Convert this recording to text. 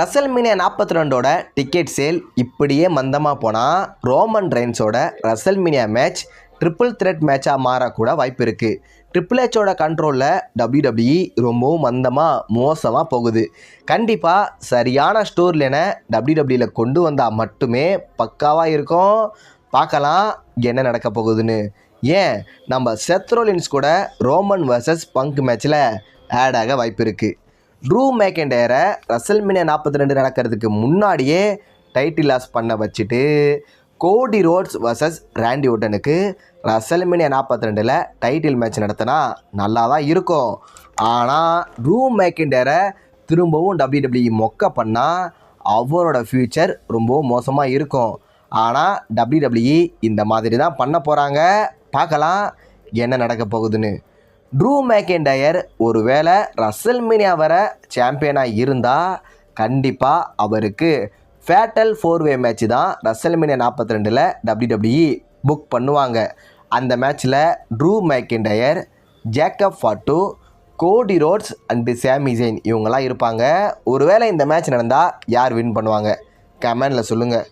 ரசல்மீனியா 42ஓட ticket sale இப்படியே மந்தமாக போனால் ரோமன் ரெயின்ஸோட ரசல்மீனியா மேட்ச் ட்ரிபிள் த்ரெட் மேட்சாக மாறக்கூட வாய்ப்பு இருக்குது. ட்ரிபிள் ஹெச்சோட கண்ட்ரோலில் WWE ரொம்பவும் மோசமாக போகுது. கண்டிப்பாக சரியான ஸ்டோர் லைனை WWEயில் கொண்டு வந்தால் மட்டுமே பக்காவாக இருக்கும். பார்க்கலாம் என்ன நடக்க போகுதுன்னு. ஏன் நம்ம செத் ரோலின்ஸ் கூட ரோமன் வர்சஸ் பங்க் மேட்ச்சில் ஆட் ஆக வாய்ப்பு இருக்குது. ட்ரூ மேக்கெண்டயரை ரசல்மீனியா 42 நடக்கிறதுக்கு முன்னாடியே டைட்டில் லாஸ் பண்ண வச்சுட்டு கோடி ரோட்ஸ் வர்சஸ் ராண்டி ஓர்டனுக்கு ரசல்மீனியா 42ல் டைட்டில் மேட்ச் நடத்தினா நல்லா தான் இருக்கும். ஆனால் ட்ரூ மேக்கெண்டயரை திரும்பவும் WWE மொக்க பண்ணால் அவரோட ஃப்யூச்சர் ரொம்பவும் மோசமாக இருக்கும். ஆனால் WWE இந்த மாதிரி தான் பண்ண போகிறாங்க. பார்க்கலாம் என்ன நடக்க போகுதுன்னு. ட்ரூ மேக்கெண்டயர் ஒருவேளை ரசல்மீனியா வர சாம்பியனாக இருந்தால் கண்டிப்பாக அவருக்கு ஃபேட்டல் 4-வே மேட்ச் தான் ரசல்மீனியா 42ல் WWE புக் பண்ணுவாங்க. அந்த மேட்ச்சில் Drew McIntyre, Jacob Fatu, Cody Rhodes and Sami Zayn இவங்கெல்லாம் இருப்பாங்க. ஒருவேளை இந்த மேட்ச் நடந்தால் யார் வின் பண்ணுவாங்க? கமெண்டில் சொல்லுங்கள்.